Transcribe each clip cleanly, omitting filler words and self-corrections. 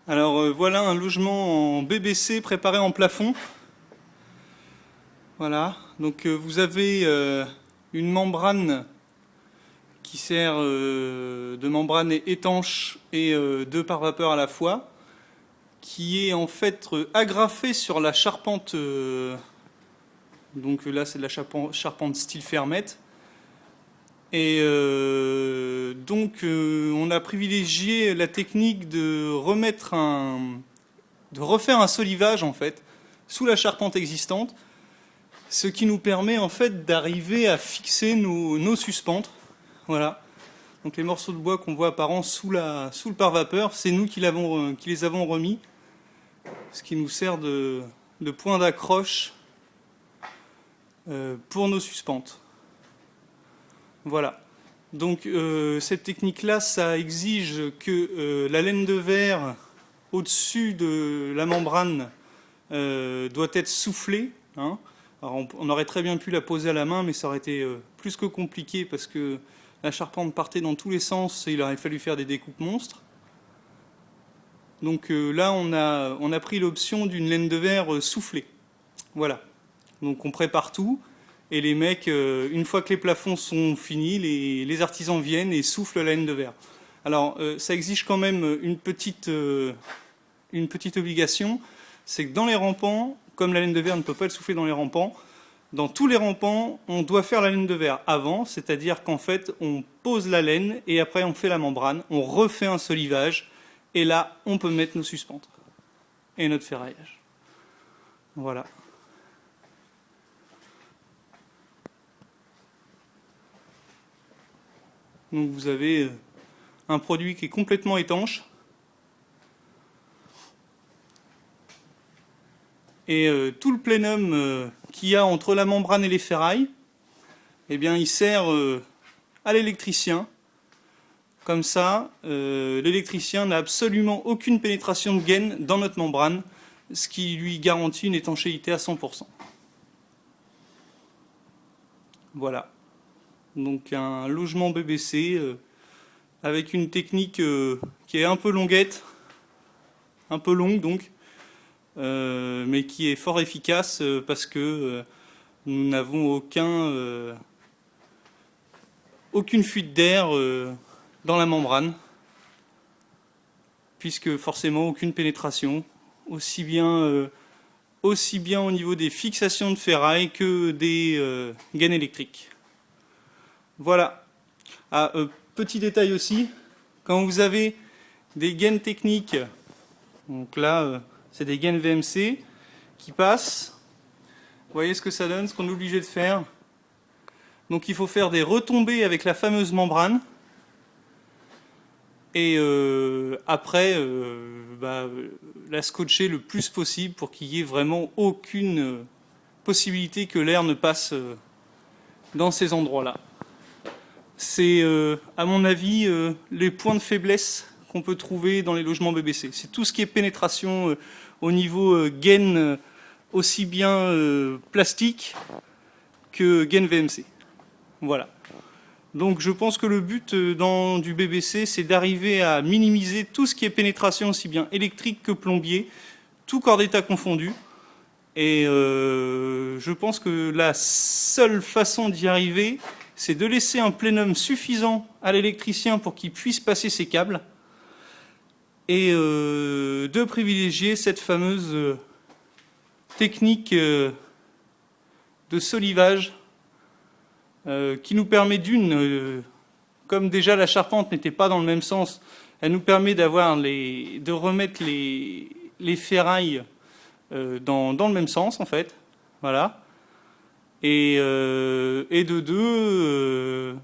Alors voilà un logement en BBC préparé en plafond. Voilà, donc vous avez une membrane qui sert de membrane étanche et de pare-vapeur à la fois, qui est en fait agrafée sur la charpente. Donc là c'est de la charpente style fermette. Et donc on a privilégié la technique de refaire un solivage en fait sous la charpente existante, ce qui nous permet en fait d'arriver à fixer nos suspentes. Voilà. Donc les morceaux de bois qu'on voit apparents sous le pare-vapeur, c'est nous qui les avons remis, ce qui nous sert de point d'accroche pour nos suspentes. Voilà. Donc cette technique-là, ça exige que la laine de verre au-dessus de la membrane doit être soufflée. Hein. Alors on aurait très bien pu la poser à la main, mais ça aurait été plus que compliqué parce que la charpente partait dans tous les sens et il aurait fallu faire des découpes monstres. Donc là, on a pris l'option d'une laine de verre soufflée. Voilà. Donc on prépare tout. Et les mecs, une fois que les plafonds sont finis, les artisans viennent et soufflent la laine de verre. Alors, ça exige quand même une petite obligation, c'est que dans les rampants, comme la laine de verre ne peut pas être soufflée dans les rampants, dans tous les rampants, on doit faire la laine de verre avant, c'est-à-dire qu'en fait, on pose la laine et après on fait la membrane, on refait un solivage, et là, on peut mettre nos suspentes et notre ferraillage. Voilà. Donc vous avez un produit qui est complètement étanche. Et tout le plénum qu'il y a entre la membrane et les ferrailles, eh bien, il sert à l'électricien. Comme ça, l'électricien n'a absolument aucune pénétration de gaine dans notre membrane, ce qui lui garantit une étanchéité à 100%. Voilà. Donc un logement BBC avec une technique qui est un peu longuette, un peu longue donc, mais qui est fort efficace parce que nous n'avons aucune fuite d'air dans la membrane, puisque forcément aucune pénétration, aussi bien au niveau des fixations de ferraille que des gaines électriques. Voilà. Petit détail aussi, quand vous avez des gaines techniques, donc là c'est des gaines VMC qui passent, vous voyez ce que ça donne, ce qu'on est obligé de faire. Donc il faut faire des retombées avec la fameuse membrane, et après la scotcher le plus possible pour qu'il n'y ait vraiment aucune possibilité que l'air ne passe dans ces endroits-là. C'est, à mon avis, les points de faiblesse qu'on peut trouver dans les logements BBC. C'est tout ce qui est pénétration au niveau gaine aussi bien plastique que gaine VMC. Voilà. Donc je pense que le but du BBC, c'est d'arriver à minimiser tout ce qui est pénétration aussi bien électrique que plombier, tout corps d'état confondu. Et je pense que la seule façon d'y arriver, c'est de laisser un plénum suffisant à l'électricien pour qu'il puisse passer ses câbles et de privilégier cette fameuse technique de solivage qui nous permet comme déjà la charpente n'était pas dans le même sens, elle nous permet de remettre les ferrailles dans le même sens en fait. Voilà. Et de deux,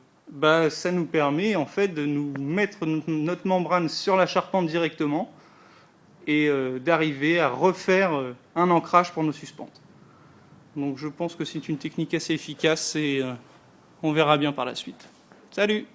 ça nous permet en fait de nous mettre notre membrane sur la charpente directement et d'arriver à refaire un ancrage pour nos suspentes. Donc je pense que c'est une technique assez efficace et on verra bien par la suite. Salut!